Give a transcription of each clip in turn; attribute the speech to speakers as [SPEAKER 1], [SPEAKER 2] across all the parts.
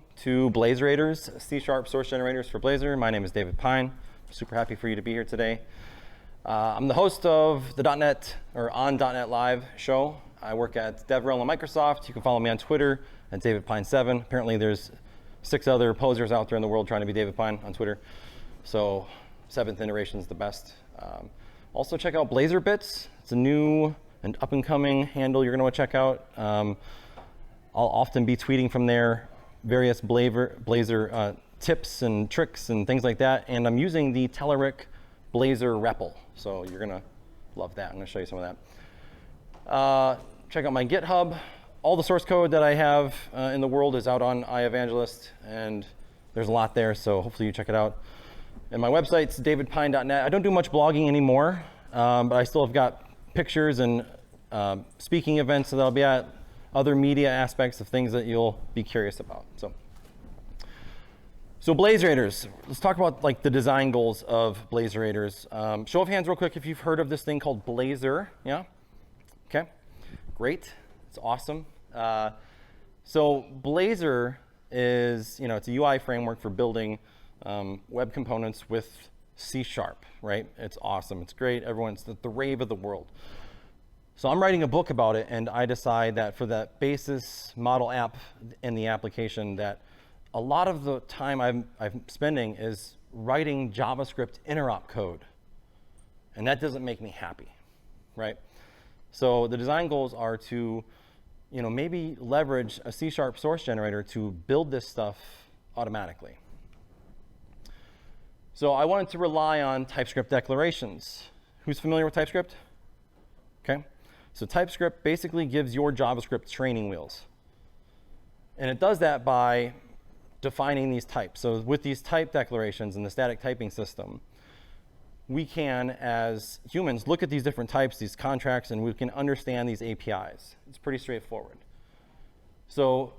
[SPEAKER 1] welcome to Blazorators, C# source generators for Blazor. My name is David Pine. Super happy for you to be here today. I'm the host of the .NET, or on .NET Live show. I work at DevReach and Microsoft. You can follow me on Twitter at DavidPine7. Apparently there's 6 other posers out there in the world trying to be David Pine on Twitter. So 7th iteration is the best. Also check out Blazor Bits. It's a new and up-and-coming handle you're going to want to check out. I'll often be tweeting from there various Blazor tips and tricks and things like that. And I'm using the Telerik Blazor REPL. So you're going to love that. I'm going to show you some of that. Check out my GitHub. All the source code that I have in the world is out on iEvangelist. And there's a lot there, so hopefully you check it out. And my website's davidpine.net. I don't do much blogging anymore, but I still have got pictures and speaking events that I'll be at, other media aspects of things that you'll be curious about. So Blazorators, let's talk about like the design goals of Blazorators. Show of hands real quick if you've heard of this thing called Blazor. Yeah? Okay, great, it's awesome. So Blazor is, it's a UI framework for building web components with C#, right? It's awesome, it's great, everyone's the rave of the world. So I'm writing a book about it, and I decide that for that basis model app in the application, that a lot of the time I'm spending is writing JavaScript interop code. And that doesn't make me happy, right? So the design goals are to, maybe leverage a C# source generator to build this stuff automatically. So I wanted to rely on TypeScript declarations. Who's familiar with TypeScript? Okay. So TypeScript basically gives your JavaScript training wheels. And it does that by defining these types. So with these type declarations and the static typing system, we can, as humans, look at these different types, these contracts, and we can understand these APIs. It's pretty straightforward. So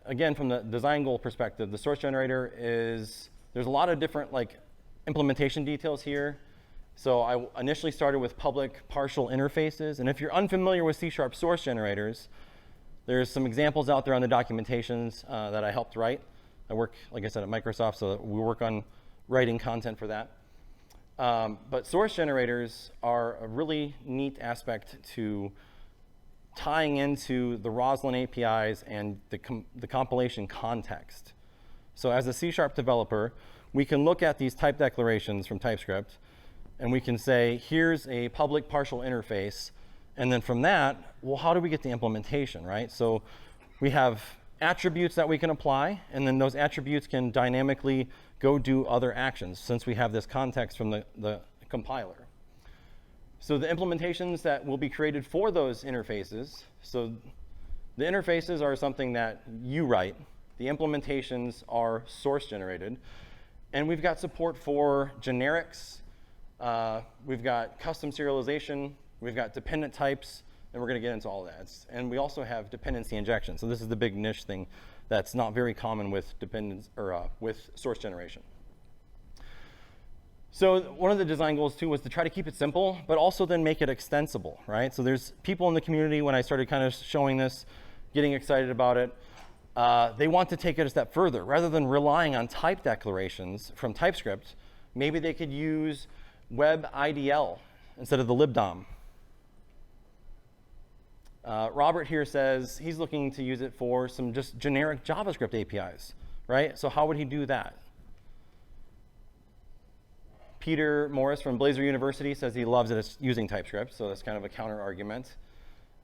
[SPEAKER 1] again, from the design goal perspective, the source generator is, there's a lot of different implementation details here. So I initially started with public partial interfaces. And if you're unfamiliar with C# source generators, there's some examples out there on the documentations that I helped write. I work, like I said, at Microsoft, so we work on writing content for that. But source generators are a really neat aspect to tying into the Roslyn APIs and the compilation context. So as a C# developer, we can look at these type declarations from TypeScript, and we can say, here's a public partial interface. And then from that, well, how do we get the implementation, right? So we have attributes that we can apply, and then those attributes can dynamically go do other actions since we have this context from the compiler. So the implementations that will be created for those interfaces, so the interfaces are something that you write. The implementations are source generated. And we've got support for generics. We've got custom serialization. We've got dependent types. And we're going to get into all that. And we also have dependency injection. So this is the big niche thing that's not very common with with source generation. So one of the design goals, too, was to try to keep it simple, but also then make it extensible, right? So there's people in the community, when I started kind of showing this, getting excited about it, they want to take it a step further. Rather than relying on type declarations from TypeScript, maybe they could use WebIDL instead of the libdom. Robert here says he's looking to use it for some just generic JavaScript APIs, right? So how would he do that? Peter Morris from Blazor University says he loves it as using TypeScript, so that's kind of a counter argument.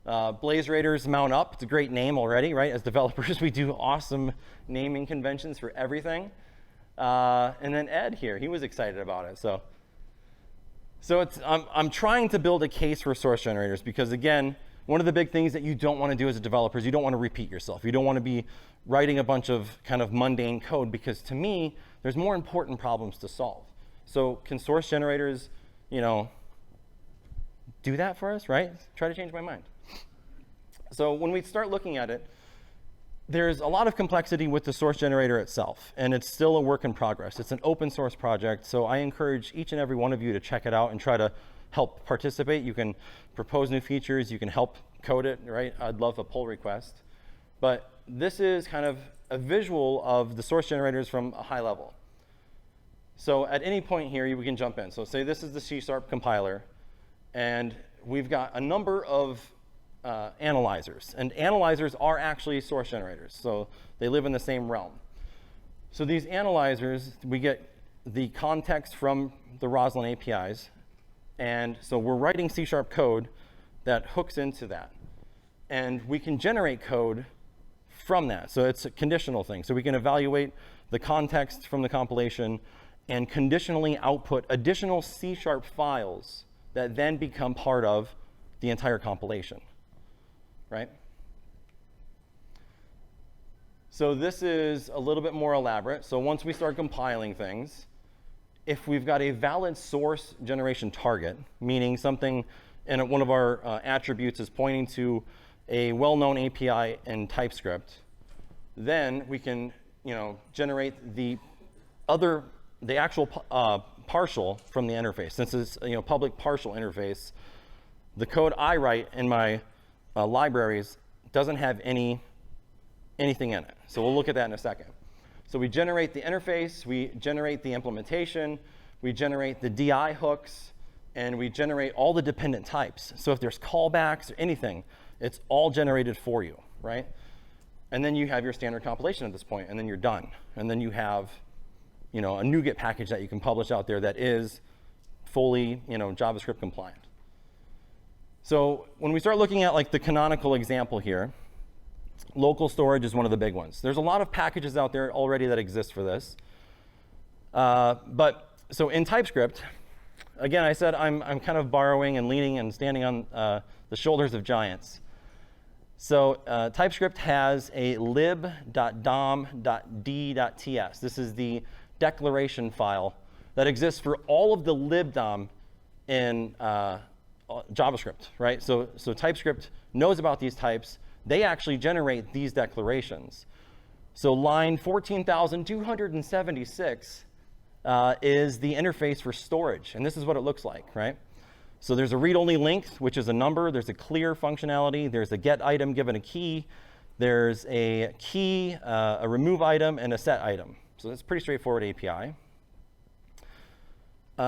[SPEAKER 1] Blazorators mount up. It's a great name already, right? As developers, we do awesome naming conventions for everything. And then Ed here, he was excited about it. So I'm trying to build a case for source generators because, again, one of the big things that you don't want to do as a developer is you don't want to repeat yourself. You don't want to be writing a bunch of kind of mundane code because, to me, there's more important problems to solve. So can source generators, do that for us, right? Try to change my mind. So when we start looking at it, there's a lot of complexity with the source generator itself, and it's still a work in progress. It's an open source project, so I encourage each and every one of you to check it out and try to help participate. You can propose new features. You can help code it, right? I'd love a pull request. But this is kind of a visual of the source generators from a high level. So at any point here, we can jump in. So say this is the C# compiler, and we've got a number of analyzers. And analyzers are actually source generators, so they live in the same realm. So these analyzers, we get the context from the Roslyn APIs. And so we're writing C# code that hooks into that. And we can generate code from that. So it's a conditional thing. So we can evaluate the context from the compilation and conditionally output additional C# files that then become part of the entire compilation, right? So this is a little bit more elaborate. So once we start compiling things, if we've got a valid source generation target, meaning something in one of our attributes is pointing to a well-known API in TypeScript, then we can, generate the actual partial from the interface. Since it's public partial interface, the code I write in my libraries doesn't have anything in it. So we'll look at that in a second. So we generate the interface, we generate the implementation, we generate the DI hooks, and we generate all the dependent types. So if there's callbacks or anything, it's all generated for you, right? And then you have your standard compilation at this point, and then you're done. And then you have a NuGet package that you can publish out there that is fully JavaScript compliant. So when we start looking at the canonical example here, local storage is one of the big ones. There's a lot of packages out there already that exist for this. So in TypeScript, again, I said I'm kind of borrowing and leaning and standing on the shoulders of giants. So TypeScript has a lib.dom.d.ts. This is the declaration file that exists for all of the libdom in JavaScript, right? So TypeScript knows about these types. They actually generate these declarations. So line 14,276 is the interface for storage. And this is what it looks like, right? So there's a read-only length, which is a number. There's a clear functionality. There's a get item given a key. There's a key, a remove item, and a set item. So that's a pretty straightforward API.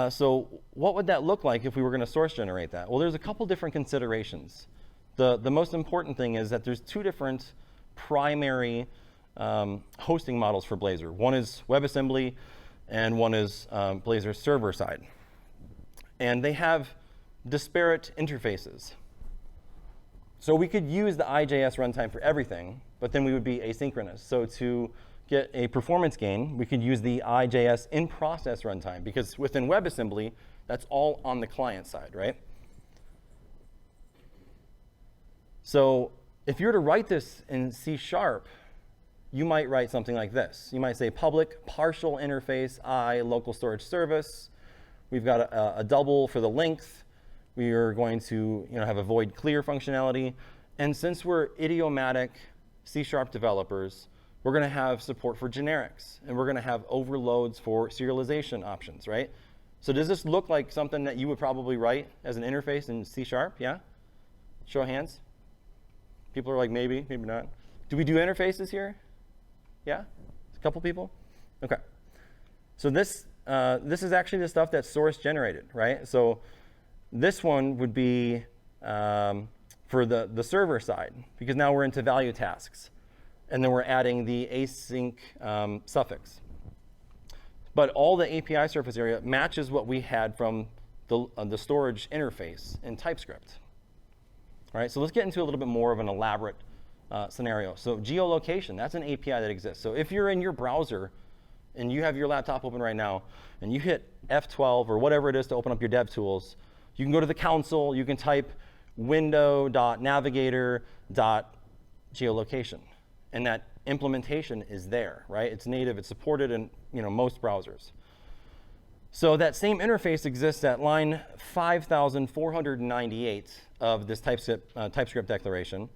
[SPEAKER 1] So what would that look like if we were going to source generate that? Well, there's a couple different considerations. The most important thing is that there's two different primary hosting models for Blazor. One is WebAssembly, and one is Blazor server side. And they have disparate interfaces. So we could use the IJS runtime for everything, but then we would be asynchronous. So to get a performance gain, we could use the IJS in-process runtime, because within WebAssembly, that's all on the client side, right? So if you were to write this in C#, you might write something like this. You might say public partial interface I local storage service. We've got a double for the length. We are going to have a void clear functionality. And since we're idiomatic C# developers, we're going to have support for generics. And we're going to have overloads for serialization options, right? So does this look like something that you would probably write as an interface in C#? Yeah? Show of hands. People are like, maybe, maybe not. Do we do interfaces here? Yeah? A couple people? OK. So this is actually the stuff that's source generated, right? So this one would be for the server side, because now we're into value tasks. And then we're adding the async suffix. But all the API surface area matches what we had from the storage interface in TypeScript. All right, so let's get into a little bit more of an elaborate scenario. So geolocation, that's an API that exists. So if you're in your browser and you have your laptop open right now, and you hit F12 or whatever it is to open up your dev tools, you can go to the console, you can type window.navigator.geolocation. And that implementation is there, right? It's native, it's supported in most browsers. So that same interface exists at line 5,498 of this TypeScript declaration.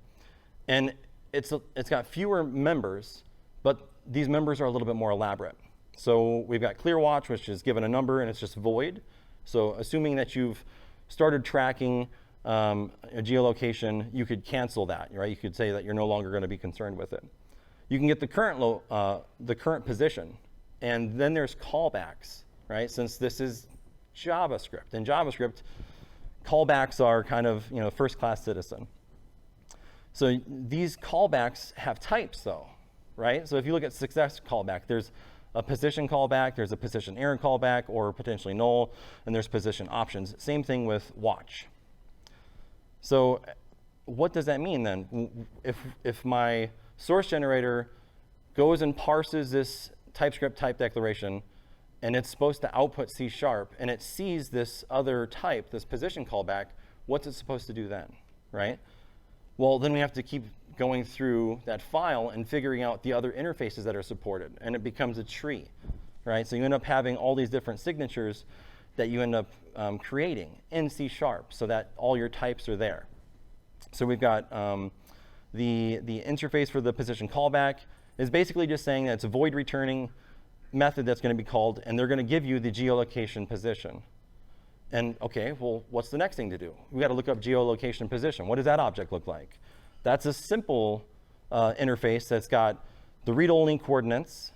[SPEAKER 1] And it's got fewer members, but these members are a little bit more elaborate. So we've got ClearWatch, which is given a number, and it's just void. So assuming that you've started tracking a geolocation, you could cancel that, right? You could say that you're no longer going to be concerned with it. you can get the current position. And then there's callbacks, right? Since this is JavaScript. In JavaScript, callbacks are kind of, first-class citizen. So these callbacks have types, though, right? So if you look at success callback, there's a position callback, there's a position error callback, or potentially null, and there's position options. Same thing with watch. So what does that mean then? If my source generator goes and parses this TypeScript type declaration, and it's supposed to output C#, and it sees this other type, this position callback, what's it supposed to do then, right? Well, then we have to keep going through that file and figuring out the other interfaces that are supported, and it becomes a tree, right? So you end up having all these different signatures that you end up creating in C# so that all your types are there. So we've got the interface for the position callback is basically just saying that it's a void returning method that's going to be called, and they're going to give you the geolocation position. And OK, well, what's the next thing to do? We got to look up geolocation position. What does that object look like? That's a simple interface that's got the read-only coordinates,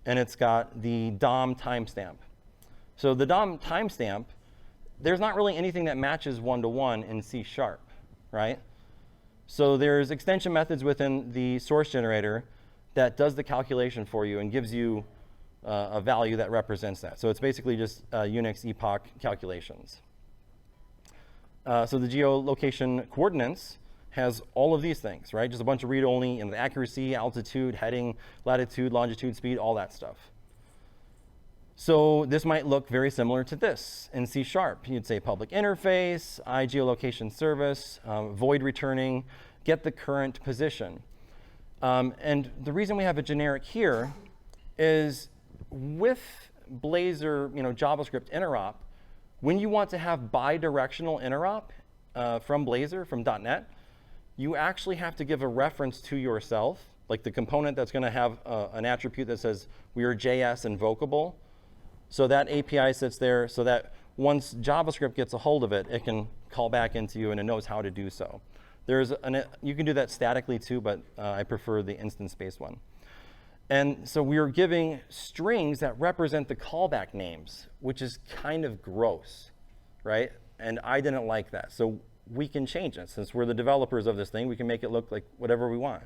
[SPEAKER 1] and it's got the DOM timestamp. So the DOM timestamp, there's not really anything that matches one-to-one in C#, right? So there's extension methods within the source generator that does the calculation for you and gives you a value that represents that. So it's basically just Unix epoch calculations. So the geolocation coordinates has all of these things, right? Just a bunch of read-only, the accuracy, altitude, heading, latitude, longitude, speed, all that stuff. So this might look very similar to this in C#. You'd say public interface, iGeolocation service, void returning, get the current position. And the reason we have a generic here is with Blazor, JavaScript interop, when you want to have bi-directional interop from Blazor, from .NET, you actually have to give a reference to yourself, like the component that's going to have an attribute that says we are JS invocable. So that API sits there so that once JavaScript gets a hold of it, it can call back into you and it knows how to do so. You can do that statically too, but I prefer the instance-based one. And so we are giving strings that represent the callback names, which is kind of gross, right? And I didn't like that. So we can change it. Since we're the developers of this thing, we can make it look like whatever we want.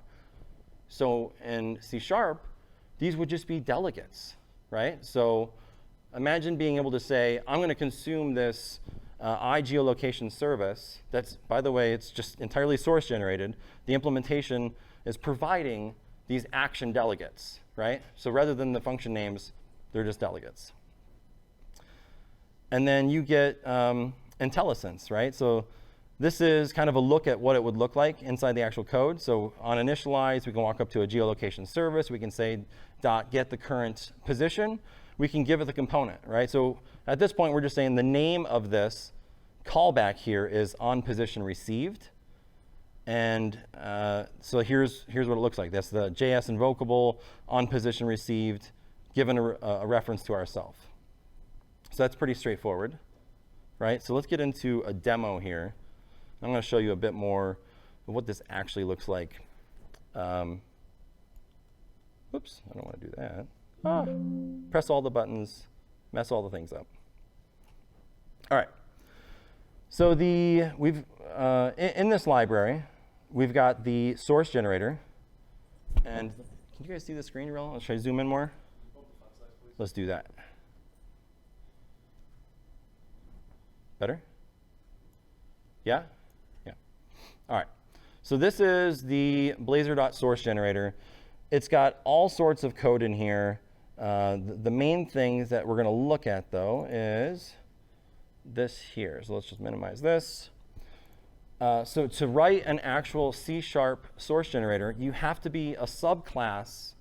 [SPEAKER 1] So in C#, these would just be delegates, right? So imagine being able to say, I'm going to consume this iGeolocation service. That's, by the way, it's just entirely source generated. The implementation is providing these action delegates, right? So rather than the function names, they're just delegates. And then you get IntelliSense, right? So this is kind of a look at what it would look like inside the actual code. So on initialize, we can walk up to a geolocation service. We can say .get the current position. We can give it the component, right? So at this point, we're just saying the name of this callback here is on position received. And so here's what it looks like. That's the JS invocable on position received, given a reference to ourself. So that's pretty straightforward, right? So let's get into a demo here. I'm going to show you a bit more of what this actually looks like. Oops, I don't want to do that. Press all the buttons, mess all the things up. All right. So in this library, we've got the source generator. And can you guys see the screen real? Should I zoom in more? Let's do that. Better? Yeah? Yeah. All right. So this is the Blazor.source generator. It's got all sorts of code in here. The main things that we're going to look at, though, is this here. So let's just minimize this. So to write an actual C# source generator, you have to be a subclass,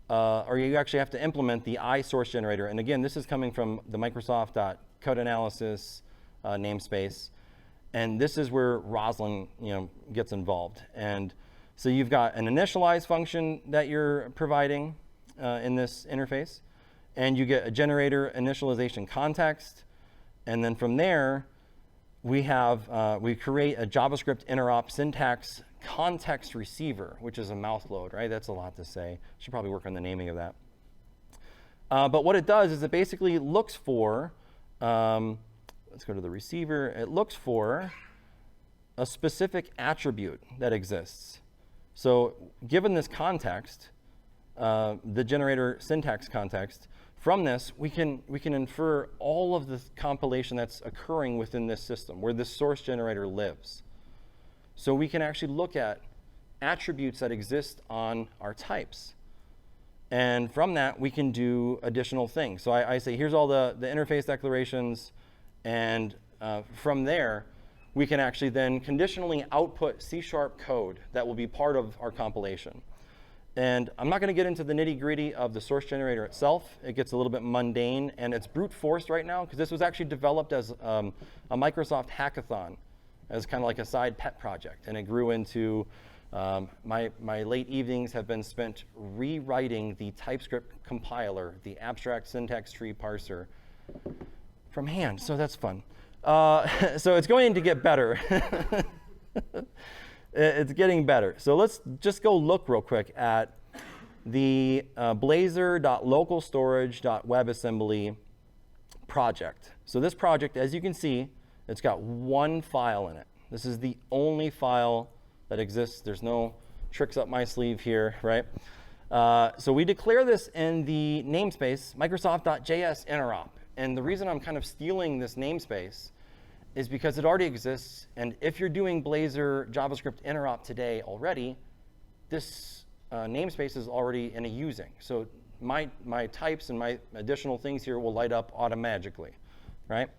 [SPEAKER 1] or you actually have to implement the iSource generator. And again, this is coming from the Microsoft.codeanalysis namespace. And this is where Roslyn gets involved. And so you've got an initialize function that you're providing in this interface. And you get a generator initialization context. And then from there, we create a JavaScript interop syntax context receiver, which is a mouthload, right? That's a lot to say. Should probably work on the naming of that. But what it does is it basically looks for, let's go to the receiver. It looks for a specific attribute that exists. So given this context, the generator syntax context, from this, we can infer all of the compilation that's occurring within this system, where this source generator lives. So we can actually look at attributes that exist on our types. And from that, we can do additional things. So I say, here's all the interface declarations. And from there, we can actually then conditionally output C# code that will be part of our compilation. And I'm not going to get into the nitty-gritty of the source generator itself. It gets a little bit mundane, and it's brute forced right now, because this was actually developed as a Microsoft hackathon, as kind of like a side pet project. And it grew into, my late evenings have been spent rewriting the TypeScript compiler, the abstract syntax tree parser, from hand. So that's fun. So it's going to get better. It's getting better. So let's just go look real quick at the blazor.localstorage.webassembly project. So this project, as you can see, it's got one file in it. This is the only file that exists. There's no tricks up my sleeve here, right? So we declare this in the namespace Microsoft.js interop. And the reason I'm kind of stealing this namespace is because it already exists. And if you're doing Blazor JavaScript interop today already, this namespace is already in a using. So my types and my additional things here will light up automatically, right?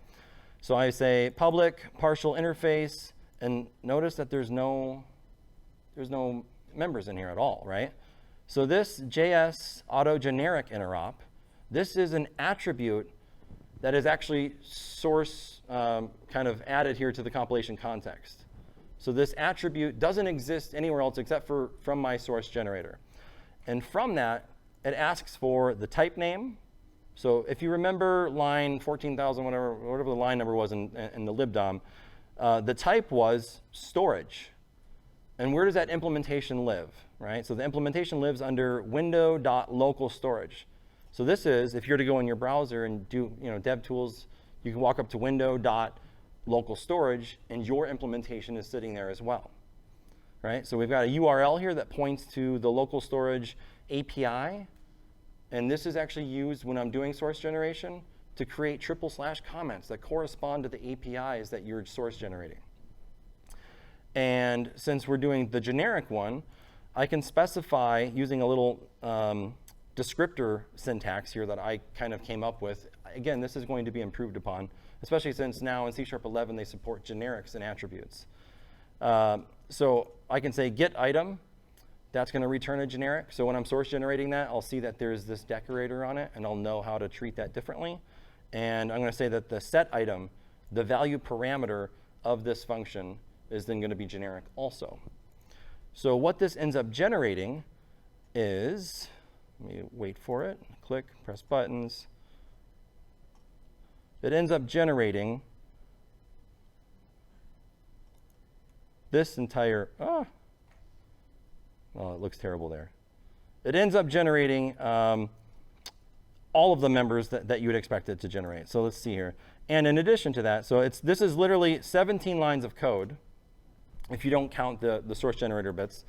[SPEAKER 1] So I say public partial interface, and notice that there's no members in here at all, right? So this JS auto generic interop, this is an attribute that is actually source kind of added here to the compilation context. So this attribute doesn't exist anywhere else except for from my source generator. And from that, it asks for the type name. So if you remember line 14,000, whatever the line number was in the libdom, the type was storage. And where does that implementation live, right? So the implementation lives under window.localstorage. So this is, if you're to go in your browser and do DevTools, you can walk up to window.localstorage, and your implementation is sitting there as well, right? So we've got a URL here that points to the local storage API, and this is actually used when I'm doing source generation to create / comments that correspond to the APIs that you're source generating. And since we're doing the generic one, I can specify using a little descriptor syntax here that I kind of came up with. Again, this is going to be improved upon, especially since now in C#11 they support generics and attributes. So I can say get item. That's going to return a generic. So when I'm source generating that, I'll see that there's this decorator on it, and I'll know how to treat that differently. And I'm going to say that the set item, the value parameter of this function, is then going to be generic also. So what this ends up generating is, let me wait for it, click, press buttons. It ends up generating this entire, oh, it looks terrible there. It ends up generating all of the members that you would expect it to generate. So let's see here. And in addition to that, so this is literally 17 lines of code, if you don't count the source generator bits.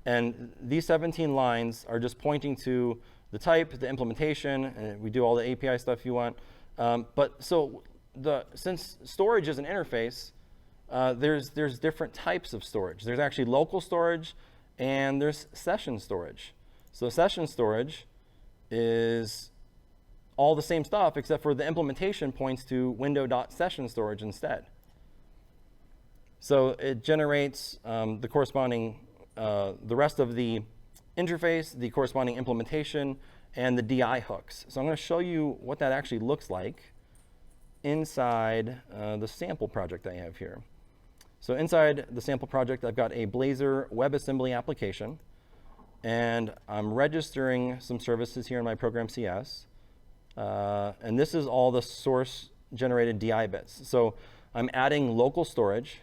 [SPEAKER 1] And these 17 lines are just pointing to the type, the implementation, and we do all the API stuff you want. But so since storage is an interface, there's different types of storage. There's actually local storage, and there's session storage. So session storage is all the same stuff, except for the implementation points to window.sessionStorage instead. So it generates the corresponding, the rest of the interface, the corresponding implementation, and the DI hooks. So I'm going to show you what that actually looks like inside the sample project I have here. So inside the sample project, I've got a Blazor WebAssembly application, and I'm registering some services here in my program CS. And this is all the source generated DI bits. So I'm adding local storage,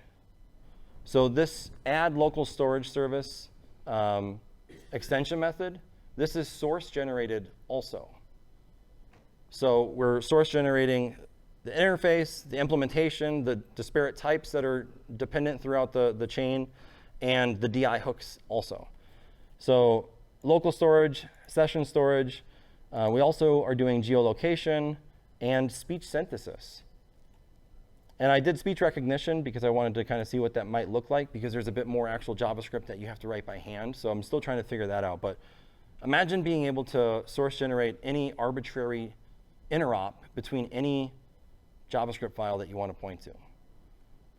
[SPEAKER 1] So this add local storage service extension method, this is source generated also. So we're source generating the interface, the implementation, the disparate types that are dependent throughout the chain, and the DI hooks also. So local storage, session storage. We also are doing geolocation and speech synthesis. And I did speech recognition because I wanted to kind of see what that might look like, because there's a bit more actual JavaScript that you have to write by hand. So I'm still trying to figure that out. But imagine being able to source generate any arbitrary interop between any JavaScript file that you want to point to.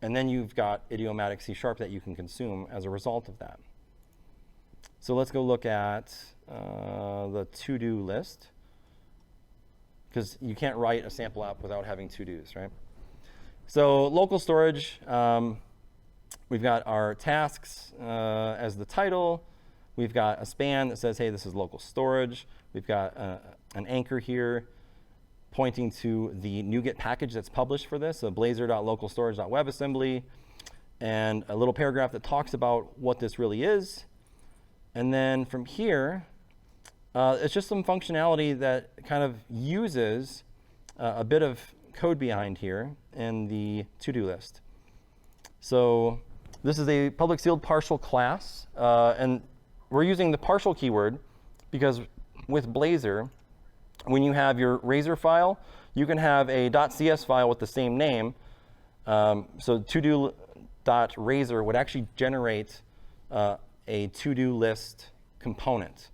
[SPEAKER 1] And then you've got idiomatic C# that you can consume as a result of that. So let's go look at the to-do list, because you can't write a sample app without having to-dos, right? So local storage, we've got our tasks as the title. We've got a span that says, hey, this is local storage. We've got an anchor here pointing to the NuGet package that's published for this, so blazor.localstorage.webassembly, and a little paragraph that talks about what this really is. And then from here, it's just some functionality that kind of uses a bit of code behind here in the to-do list. So this is a public sealed partial class, and we're using the partial keyword because with Blazor, when you have your Razor file, you can have a .cs file with the same name. So to-do.razor would actually generate a to-do list component.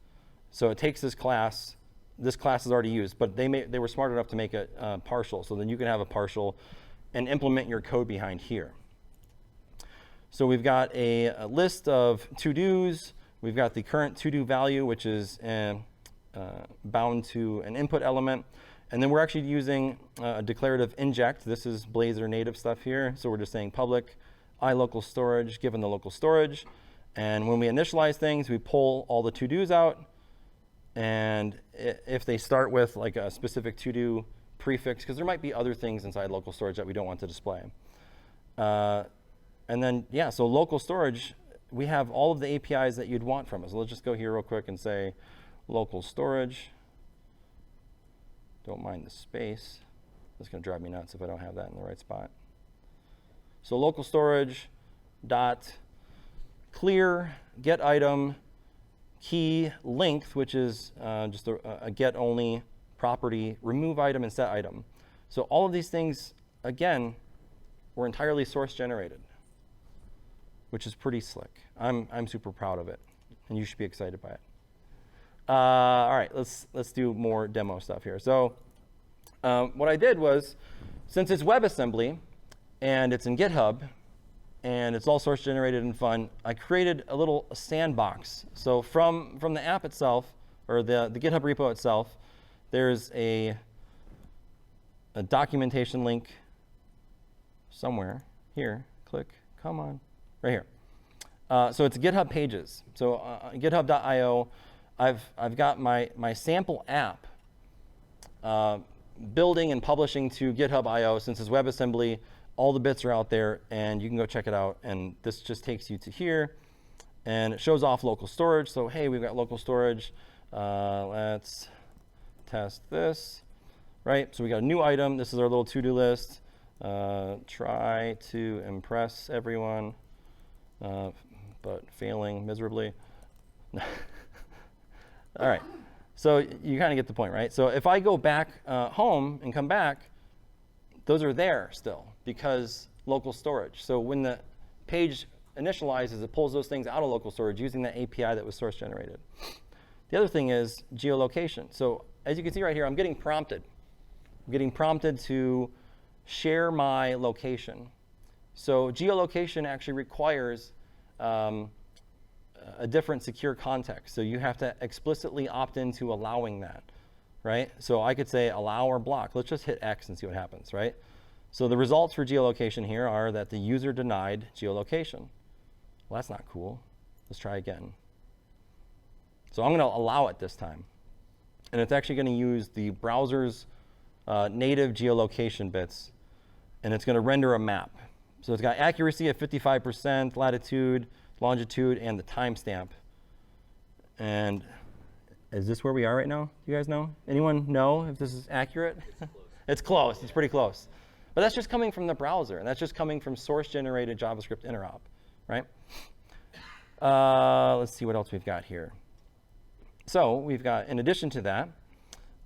[SPEAKER 1] So it takes this class is already used, but they were smart enough to make it partial. So then you can have a partial and implement your code behind here. So we've got a list of to-dos. We've got the current to-do value, which is bound to an input element. And then we're actually using a declarative inject. This is Blazor native stuff here. So we're just saying public iLocal storage given the local storage. And when we initialize things, we pull all the to-dos out. And if they start with like a specific to-do prefix, because there might be other things inside local storage that we don't want to display. And then, yeah, so local storage, we have all of the APIs that you'd want from us. So let's just go here real quick and say local storage. Don't mind the space. That's going to drive me nuts if I don't have that in the right spot. So local storage dot clear get item key length, which is just a get only property, remove item, and set item. So all of these things, again, were entirely source generated, which is pretty slick. I'm super proud of it, and you should be excited by it. All right, let's do more demo stuff here. So what I did was, since it's WebAssembly and it's in GitHub and it's all source generated and fun, I created a little sandbox. So from the app itself, or the GitHub repo itself, there's a documentation link somewhere here. Click, come on, right here. So it's GitHub pages. So github.io. I've got my sample app building and publishing to GitHub.io. Since it's WebAssembly, all the bits are out there, and you can go check it out. And this just takes you to here, and it shows off local storage. So hey, we've got local storage. Let's test this, right? So we got a new item. This is our little to-do list. Try to impress everyone, but failing miserably. All right, so you kind of get the point, right? So if I go back home and come back, those are there still because local storage. So when the page initializes, it pulls those things out of local storage using that API that was source generated. The other thing is geolocation. So as you can see right here, I'm getting prompted. I'm getting prompted to share my location. So geolocation actually requires a different secure context. So you have to explicitly opt into allowing that, right? So I could say allow or block. Let's just hit X and see what happens, right? So the results for geolocation here are that the user denied geolocation. Well, that's not cool. Let's try again. So I'm going to allow it this time. And it's actually going to use the browser's native geolocation bits, and it's going to render a map. So it's got accuracy at 55%, latitude, longitude, and the timestamp. And is this where we are right now? Do you guys know? Anyone know if this is accurate? It's close. It's close. It's pretty close. But that's just coming from the browser, and that's just coming from source-generated JavaScript interop, right? Let's see what else we've got here. So we've got, in addition to that,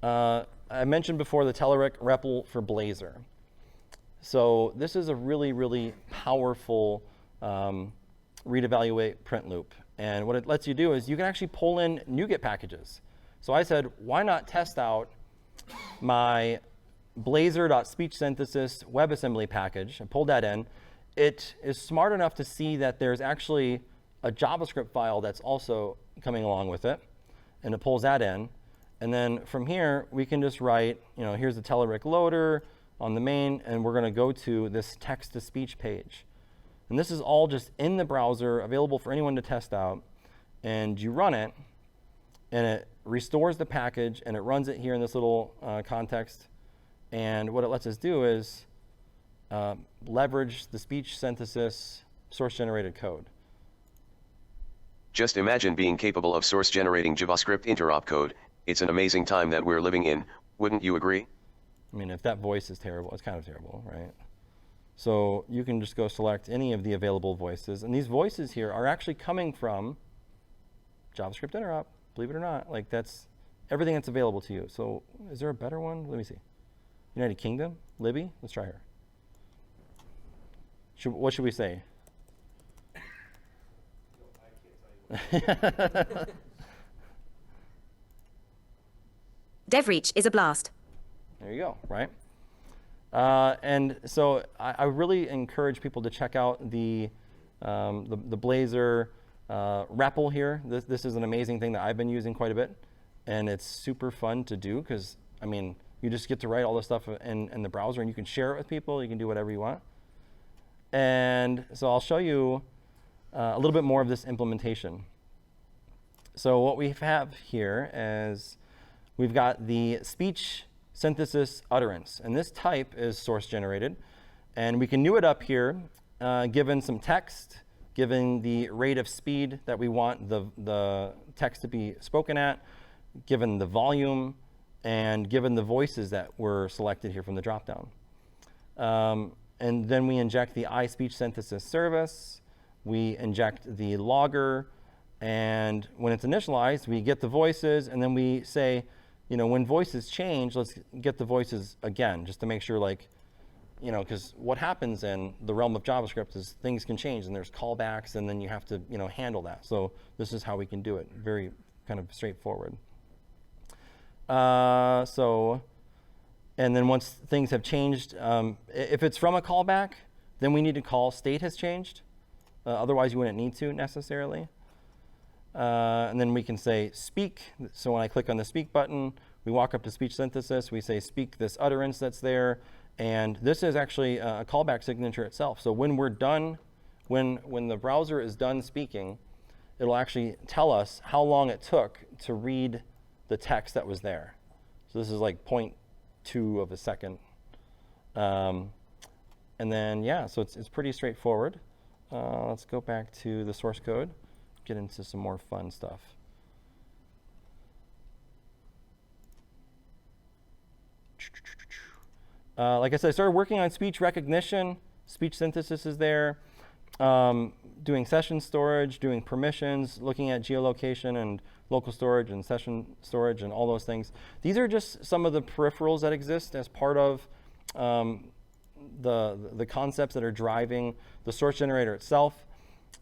[SPEAKER 1] I mentioned before the Telerik REPL for Blazor. So this is a really, really powerful read, evaluate, print loop. And what it lets you do is you can actually pull in NuGet packages. So I said, why not test out my Blazor.speech synthesis WebAssembly package? I pulled that in. It is smart enough to see that there's actually a JavaScript file that's also coming along with it. And it pulls that in. And then from here, we can just write, here's the Telerik loader on the main, and we're going to go to this text-to-speech page. And this is all just in the browser, available for anyone to test out. And you run it, and it restores the package, and it runs it here in this little context. And what it lets us do is leverage the speech synthesis source-generated code.
[SPEAKER 2] Just imagine being capable of source-generating JavaScript interop code. It's an amazing time that we're living in, wouldn't you agree?
[SPEAKER 1] I mean, if that voice is terrible, it's kind of terrible, right? So you can just go select any of the available voices. And these voices here are actually coming from JavaScript interop, believe it or not. Like, that's everything that's available to you. So is there a better one? Let me see. United Kingdom, Libby. Let's try her. What should we say?
[SPEAKER 3] DevReach is a blast.
[SPEAKER 1] There you go, right? And so I really encourage people to check out the Blazor REPL here. This is an amazing thing that I've been using quite a bit, and it's super fun to do because, I mean, you just get to write all this stuff in the browser, and you can share it with people. You can do whatever you want. And so I'll show you a little bit more of this implementation. So what we have here is we've got the speech synthesis utterance. And this type is source generated. And we can new it up here, given some text, given the rate of speed that we want the text to be spoken at, given the volume, and given the voices that were selected here from the dropdown. And then we inject the iSpeech synthesis service. We inject the logger. And when it's initialized, we get the voices. And then we say, when voices change, let's get the voices again, just to make sure, like, because what happens in the realm of JavaScript is things can change, and there's callbacks, and then you have to, handle that. So this is how we can do it. Very kind of straightforward. And then once things have changed, if it's from a callback, then we need to call state has changed. Otherwise, you wouldn't need to necessarily. And then we can say speak. So when I click on the speak button, we walk up to speech synthesis. We say speak this utterance that's there. And this is actually a callback signature itself. So when we're done, when the browser is done speaking, it'll actually tell us how long it took to read the text that was there. So this is like 0.2 of a second. And then, yeah, so it's pretty straightforward. Let's go back to the source code, get into some more fun stuff. Like I said, I started working on speech recognition. Speech synthesis is there. Doing session storage, doing permissions, looking at geolocation and local storage and session storage and all those things. These are just some of the peripherals that exist as part of the concepts that are driving the source generator itself.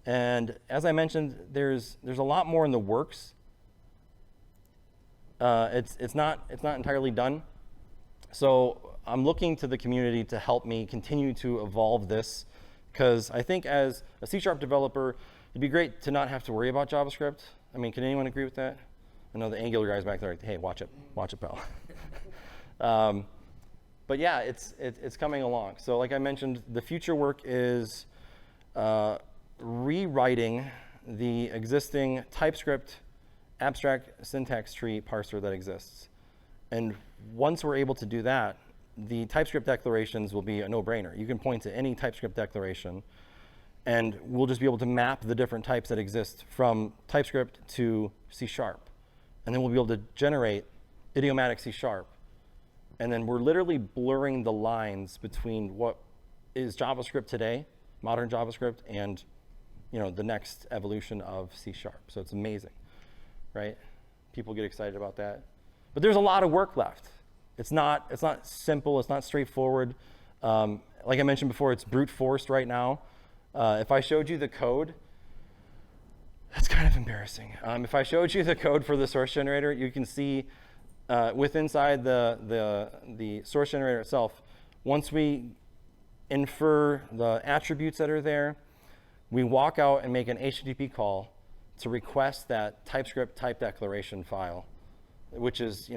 [SPEAKER 1] And as I mentioned, there's a lot more in the works. It's not entirely done. So I'm looking to the community to help me continue to evolve this, because I think as a C# developer, it'd be great to not have to worry about JavaScript. I mean, can anyone agree with that? I know the Angular guys back there are like, hey, watch it, pal. But yeah, it's coming along. So like I mentioned, the future work is rewriting the existing TypeScript abstract syntax tree parser that exists. And once we're able to do that, the TypeScript declarations will be a no-brainer. You can point to any TypeScript declaration, and we'll just be able to map the different types that exist from TypeScript to C#. And then we'll be able to generate idiomatic C#. And then we're literally blurring the lines between what is JavaScript today, modern JavaScript, and the next evolution of C#. So it's amazing, right? People get excited about that. But there's a lot of work left. It's not simple. It's not straightforward. Like I mentioned before, it's brute forced right now. If I showed you the code, that's kind of embarrassing. If I showed you the code for the source generator, you can see inside the source generator itself, once we infer the attributes that are there, we walk out and make an HTTP call to request that TypeScript type declaration file, which is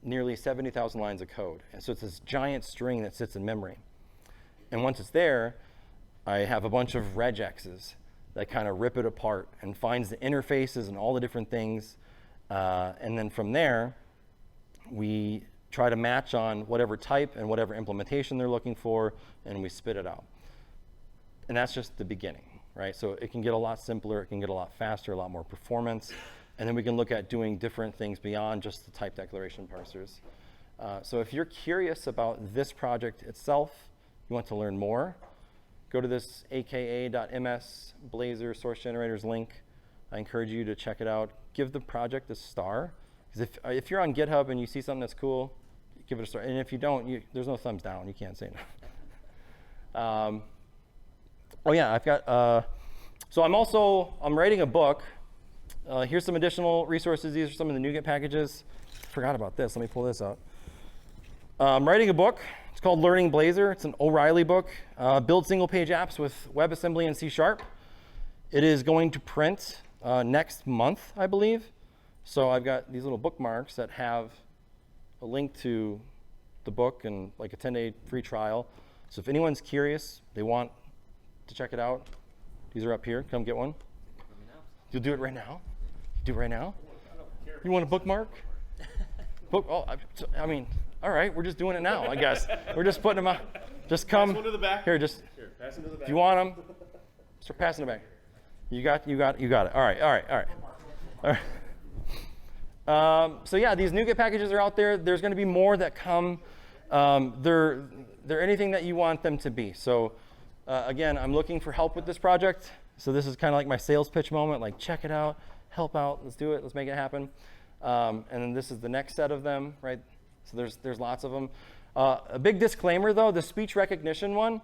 [SPEAKER 1] nearly 70,000 lines of code. And so it's this giant string that sits in memory. And once it's there, I have a bunch of regexes that kind of rip it apart and finds the interfaces and all the different things. And then from there, we try to match on whatever type and whatever implementation they're looking for, and we spit it out. And that's just the beginning, right? So it can get a lot simpler, it can get a lot faster, a lot more performance, and then we can look at doing different things beyond just the type declaration parsers. So if you're curious about this project itself, you want to learn more, go to this aka.ms Blazor source generators link. I encourage you to check it out. Give the project a star. Because if you're on GitHub and you see something that's cool, give it a star. And if you don't, there's no thumbs down. You can't say no. Oh yeah, I've got, so I'm writing a book. Here's some additional resources. These are some of the NuGet packages. Forgot about this. Let me pull this out. I'm writing a book. It's called Learning Blazor. It's an O'Reilly book. Build single-page apps with WebAssembly and C#. It is going to print next month, I believe. So I've got these little bookmarks that have a link to the book and like a 10-day free trial. So if anyone's curious, they want to check it out, these are up here. Come get one. You'll do it right now? Do it right now? You want a bookmark? I mean, all right, we're just doing it now, I guess. We're just putting them out. Just come.
[SPEAKER 3] Pass one to the back.
[SPEAKER 1] Here,
[SPEAKER 3] pass them to the back.
[SPEAKER 1] If you want them, start passing it back. You got it. All right. So yeah, these NuGet packages are out there. There's going to be more that come. They're anything that you want them to be. So again, I'm looking for help with this project. So this is kind of like my sales pitch moment, like check it out, help out, let's do it, let's make it happen. And then this is the next set of them, right? So there's lots of them. A big disclaimer though, the speech recognition one,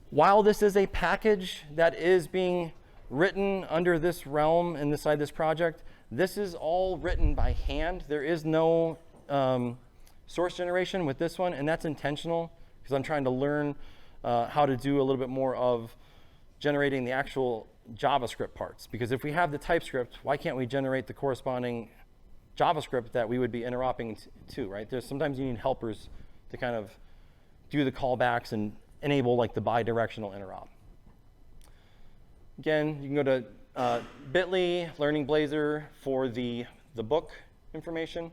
[SPEAKER 1] while this is a package that is being written under this realm and inside this project, this is all written by hand. There is no source generation with this one, and that's intentional because I'm trying to learn how to do a little bit more of generating the actual JavaScript parts. Because if we have the TypeScript, why can't we generate the corresponding JavaScript that we would be interoping to, right? Sometimes you need helpers to kind of do the callbacks and enable like the bi-directional interop. Again, you can go to bit.ly, Learning Blazor for the book information.